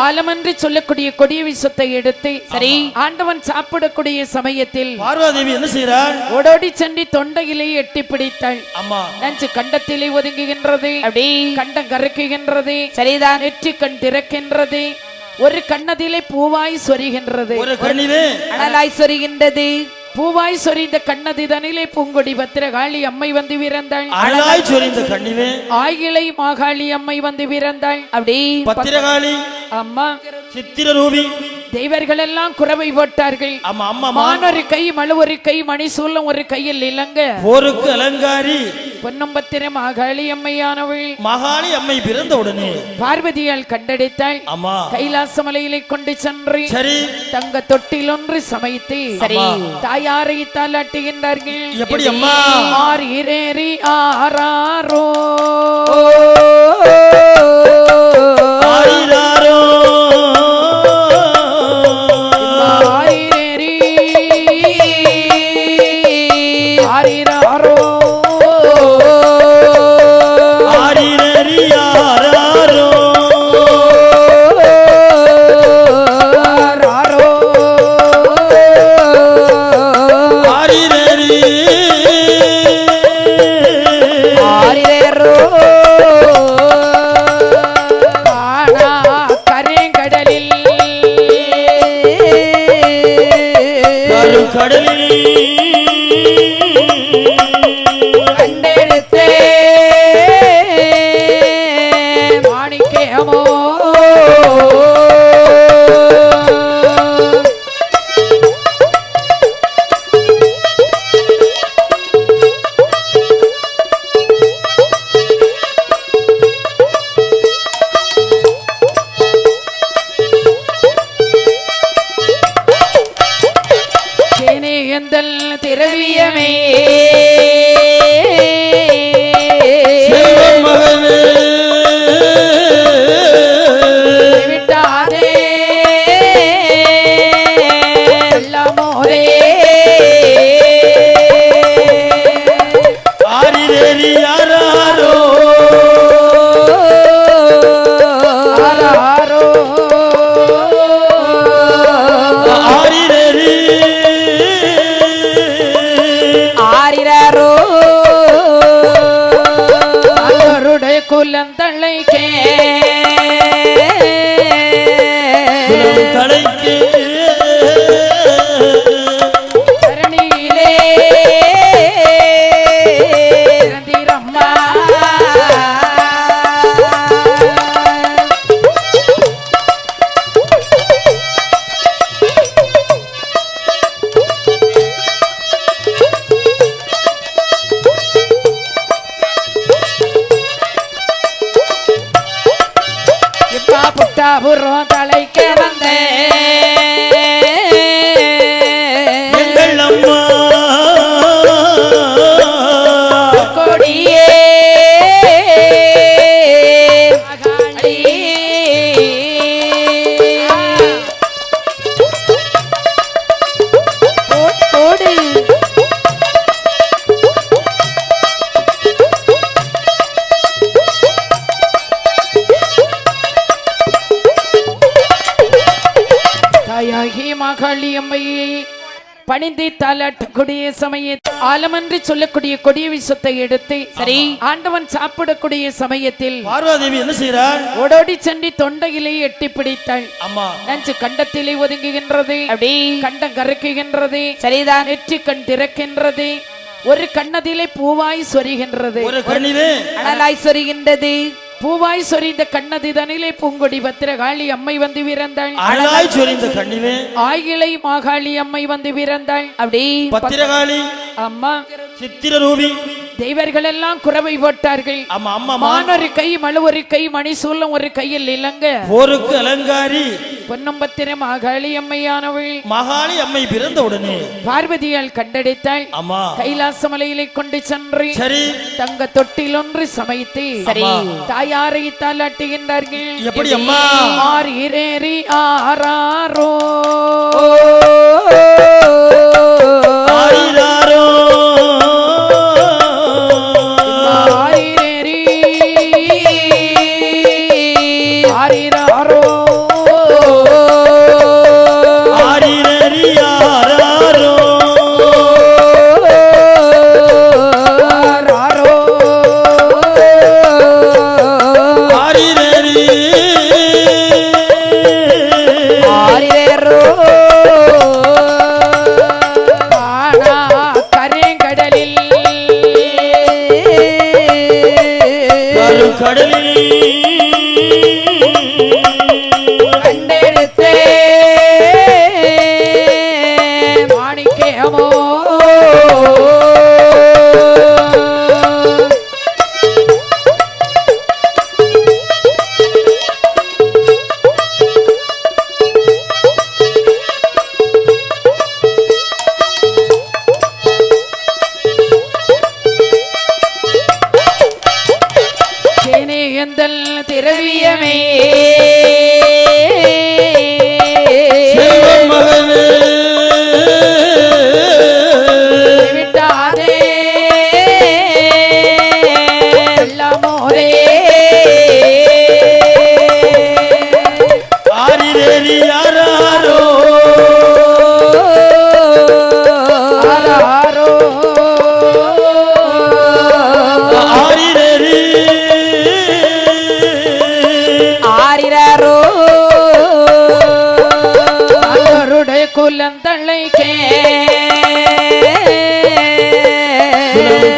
ஆலமன்றி சொல்லக்கூடிய கொடிய விஷத்தை எடுத்து சரி ஆண்டவன் சாப்பிடக்கூடிய சமயத்தில் பார்வதி என்ன செய்றாள்? ஓடோடி சென்று தொண்டையிலே எட்டி பிடித்தாள். அம்மா நஞ்சு கண்டத்திலே ஒதுங்குகின்றது, அப்படி கண்டம் கருக்குகின்றது, சரிதான். நெற்றி கண் திறக்கின்றது, ஒரு கண்ணதிலே பூவாய் சொரிகின்றது, ஒரு கண்ணிலே அனலாய் சொரிகின்றது. பூவாய் சொரிந்த கண்ணதிதனிலே பூங்கொடி பத்திரகாளி அம்மை வந்து விரந்தாள். அனலாய் சொரிந்த கண்ணிலே ஆகிலை மாகாளி அம்மை வந்து விரந்தாள். அப்படி பத்திரகாளி அம்மா சித்திரரூபி தெய்வர்கள் எல்லாம் குறவை போட்டார்கள். மான் ஒரு கை, மழு ஒரு கை, மணிசூலம் ஒரு கையில் இலங்க, போருக்கு அலங்காரி பொன்னம்பத்திர மாகாளி அம்மையானவள். மகாளி அம்மை பிறந்த உடனே பார்வதியால் கண்டெடுத்தாள். அம்மா கைலாச மலையிலே கொண்டு சென்று சரி தங்க தொட்டில் ஒன்று சமைத்து சரி தாயாரை தாளாட்டுகின்றார்கள். எப்படி அம்மா? ஆரேரி ஆராரோ ஆரிராரோ ஆரேரி ஆரிராரோ ஆரிரரி ஆராரோ ஆராரோ ஆரிரரி ஆரிரோ ஆனா கரைங்கடலில் கடலில் கண்டெடுத்தே மாணிக்கமோ எந்தல் திரவியமே மகனே விட்டாதே எல்லாமோரே ஆரிரரி ஆராரோ ஆராரோ ஆரிரரி ஆரிரோ அவருடைய குலந்தழைக்கே தலைக்கு தரணியிலே ரந்திரம்மா இப்பா புட்டா புறம் தலைக்க வந்தே எங்கள் அம்மா கொடியே மகாளி போடு தாயாகி மகாளி அம்மையை பணிந்து தாளாட்டக்கூடிய சமயத்தில் ஆலமன்றி சொல்லக்கூடிய கொடிய விஷத்தை எடுத்து சரி ஆண்டவன் சாப்பிடக்கூடிய சமயத்தில் பார்வதி என்ன செய்றாள்? ஓடோடி சென்று தொண்டையிலே எட்டி பிடித்தாள். அம்மா நஞ்சு கண்டத்திலே ஒதுங்குகின்றது, அப்படி கண்டம் கருக்குகின்றது, சரிதான். நெற்றி கண் திறக்கின்றது, ஒரு கண்ணதிலே பூவாய் சொரிகின்றது, ஒரு கண்ணிலே அனலாய் சொரிகின்றது. பூவாய் சொரிந்த கண்ணதிதனிலே பூங்கொடி பத்திரகாளி அம்மை வந்து விரந்தாள். அனலாய் சொரிந்த கண்ணிலே ஆகிலை மாகாளி அம்மை வந்து விரந்தாள். அப்படி பத்திரகாளி அம்மா சித்திரரூபி தெய்வர்கள் எல்லாம் குறவை போட்டார்கள். மான் ஒரு கை, மழு ஒரு கை, மணிசூலம் ஒரு கையில் இலங்க, போருக்கு அலங்காரி பொன்னம்பத்திர மாகாளி அம்மையானவள். மகாளி அம்மை பிறந்த உடனே பார்வதியால் கண்டெடுத்தாள். அம்மா கைலாச மலையிலே கொண்டு சென்று சரி தங்க தொட்டில் ஒன்று சமைத்து சரி தாயாரை தாளாட்டுகின்றார்கள். எப்படி அம்மா? ஆரேரி ஆராரோ ஆரிராரோ ஆரேரி ஆரிராரோ குலந்தழைக்கே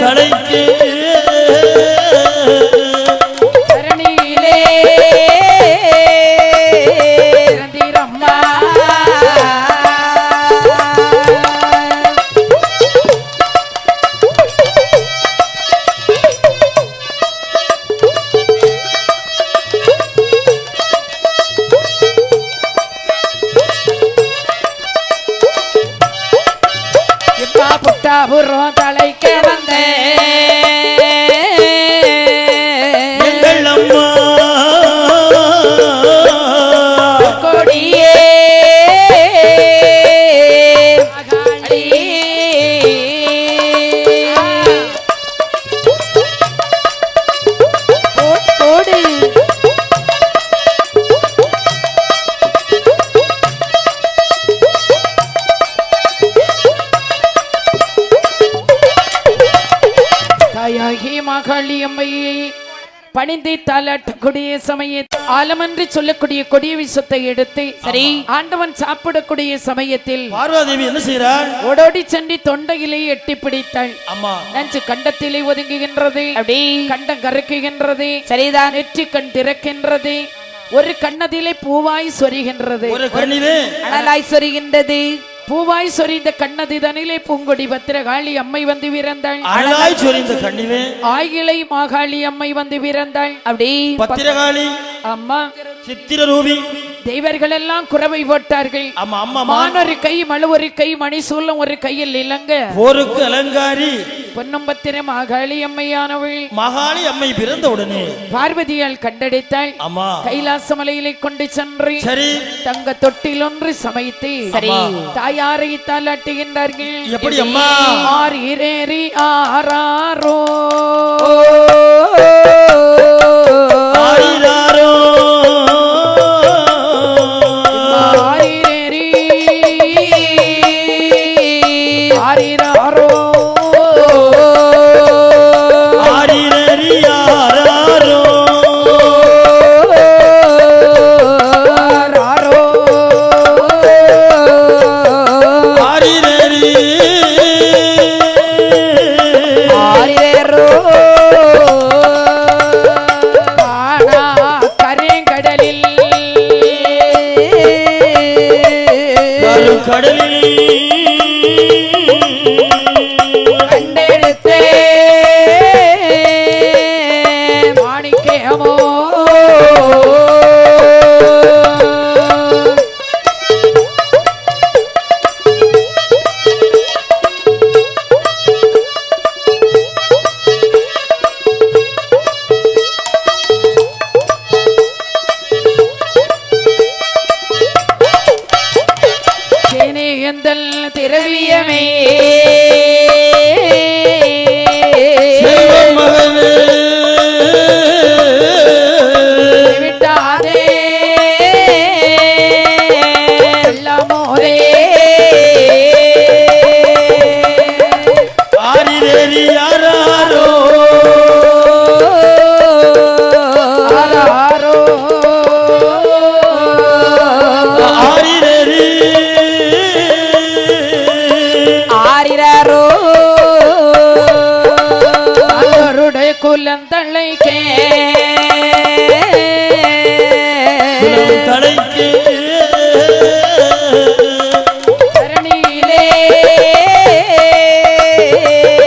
தலைக்கு தரணியிலே இறந்திரம்மா புறம் தலைக்க வந்தே எங்கள் அம்மா கொடியே கொடி தாயாகி மகாளியம்மையை பணிந்து தாலாட்டக்கூடிய சமயத்தில் ஆலமன்று சொல்லக்கூடிய கொடிய விஷத்தை எடுத்து சரி ஆண்டவன் சாப்பிடக்கூடிய சமயத்தில் பார்வதேவி என்ன செய்யறாள்? ஓடோடி சென்று தொண்டையிலே எட்டி பிடித்தாள். அம்மா நஞ்சு கண்டத்திலே ஒதுங்குகின்றது, அப்படி கண்டம் கருக்குகின்றது, சரிதான். நெற்றி கண் திறக்கின்றது, ஒரு கண்ணதிலே பூவாய் சொரிகின்றது, ஒரு கண்ணிலே அனலாய் சொரிகின்றது. பூவாய் சொரிந்த கண்ணதிதனிலே பூங்கொடி பத்திரகாளி அம்மை வந்து விரந்தாள். அழகாய் சொரிந்த கண்ணிலே ஆகிலை மாகாளி அம்மை வந்து விரந்தாள். அப்படி பத்திரகாளி அம்மா சித்திரரூபி தேவர்கள் எல்லாம் குறவை போட்டார்கள். அம்மா அம்மா மான் ஒரு கை, மழு ஒரு கை, மணிசூலம் ஒரு கையில் இலங்க. போருக்கு அலங்காரி பொன்னம்பத்திர மாகாளி அம்மையானவள் மகாளி அம்மை பிறந்த உடனே பார்வதியால் கண்டெடுத்தாள். அம்மா கைலாச மலையிலே கொண்டு சென்று சரி தங்க தொட்டில் ஒன்று சமைத்து சரி தாயாரை தாலாட்டுகின்றார்கள். எப்படி அம்மா? ஆரேரி ஆராரோ ஆரிராரோ ஆரேரி ஆரிராரோ ஆரிரரி ஆராரோ ஆராரோ ஆரிரரி ஆரிரோ காணா கருங்கடலில் கடலில் கண்டெடுத்தே மாணிக்கமோ எந்தல் திரவியமே செல்வம் மகனே விட்டாதே எல்லாமோரே ஆரிரரி ஆராரோ ஆராரோ ஆரிரரி ஆரிரோ அவருடைய குலந்தழைக்கே தலைக்கு தரணியிலே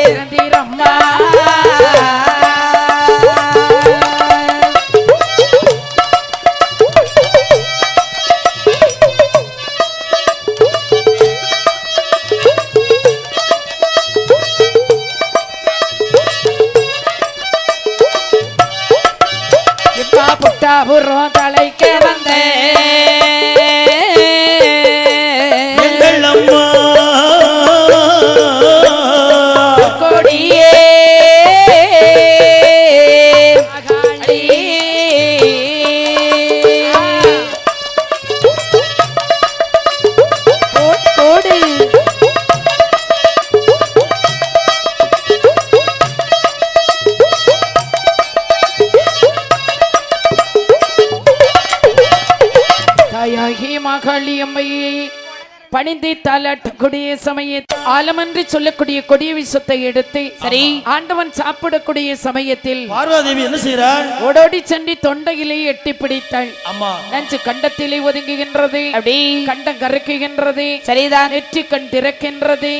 இறந்திரம்மா இப்பா புட்டா புறம் தலைக்க வந்தே எங்கள் அம்மா கொடியே மகாளி கொடி தாயாகி மகாளி அம்மையை பணிந்து தாலாட்டக்கூடிய சமயத்தில் ஆலமன்றி சொல்லக்கூடிய கொடிய விஷத்தை எடுத்து சரி ஆண்டவன் சாப்பிடக்கூடிய சமயத்தில் பார்வதேவி என்ன செய்றாள்? ஓடோடி சென்று தொண்டையிலே எட்டி பிடித்தாள். அம்மா நெஞ்சு கண்டத்திலே ஒதுங்குகின்றது, அப்படி கண்டம் கருக்குகின்றது, சரிதான். நெற்றி கண் திறக்கின்றது,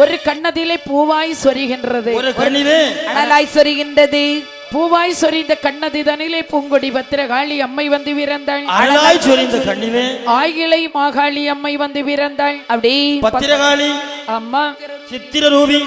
ஒரு கண்ணதிலே பூவாய் சொரிகின்றது, ஒரு கண்ணிலே அனலாய் சொரிகின்றது. பூவாய் சொரிந்த கண்ணதி தனிலே பூங்கொடி பத்திரகாளி அம்மை வந்து விரந்தாள். அனலாய் சொரிந்த கண்ணிலே ஆயிலை மாகாளி அம்மை வந்து விரந்தாள். அப்படி பத்திரகாளி அம்மா சித்திரரூபி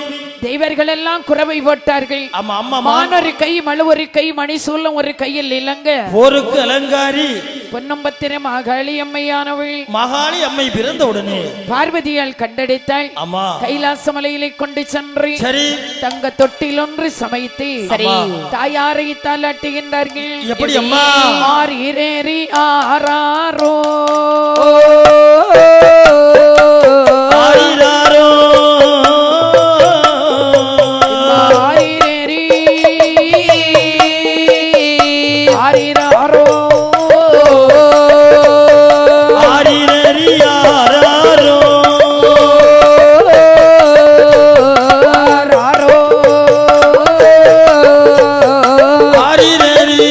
தெய்வர்கள் எல்லாம் குறவை போட்டார்கள். அம்மா அம்மா மான் ஒரு கை, மழு ஒரு கை, மணிசூலம் ஒரு கையில் இலங்க, போருக்கு அலங்காரி பொன்னம்பத்திர மாகாளி அம்மையானவள் மகாளி அம்மை பிறந்த உடனே பார்வதியால் கண்டெடுத்தாள். அம்மா கைலாச மலையிலே கொண்டு சென்று சரி தங்க தொட்டில் ஒன்று சமைத்து சரி தாயாரை தாளாட்டுகின்றார்கள். எப்படி அம்மா? ஆரீரேரி ஆராரோ ஆரிராரோ ஆரீரேரி ஆரிராரோ ஆரிரரி ஆராரோ ஆராரோ ஆரிரரி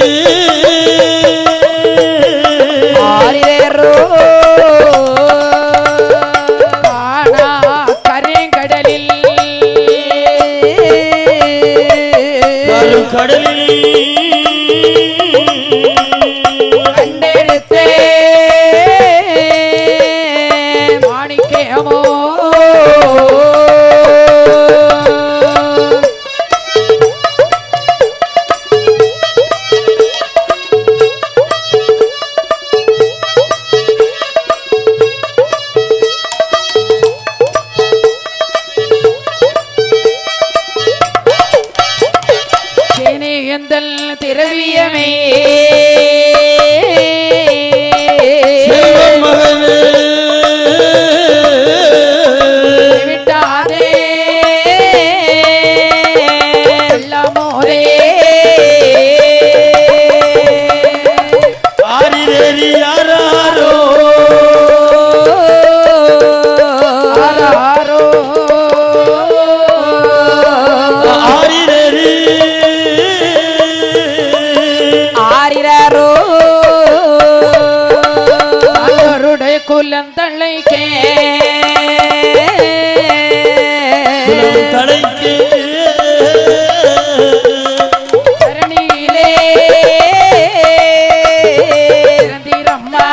ஆரிரோ காணா கரைங்கடலில் கடலில் கண்டெடுத்தே மாணிக்கமோ எந்தல் திரவியமே செல்வம் மகனே விட்டாதே எல்லாமோரே ஆரிரரி ஆராரோ ஆராரோ ஆரிரரி ஆரிரோ அவருடைய குலந்தழைக்கே குலம் தடைக்கு தரணியிலே திறந்திரம்மா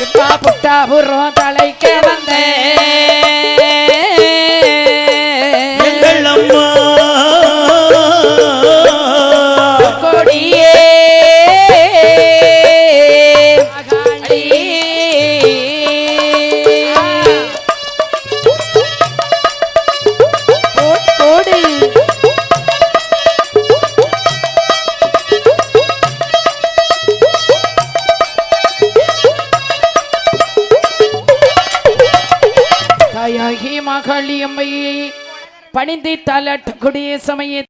இப்பா புட்டாபுரம் தலைக்க வந்தேன் எங்கள் அம்மா கொடியே மகாளி. கோடு தாயாகி மகாளி அம்மையை பணிந்து தாலாட்டக்கூடிய சமயத்தில்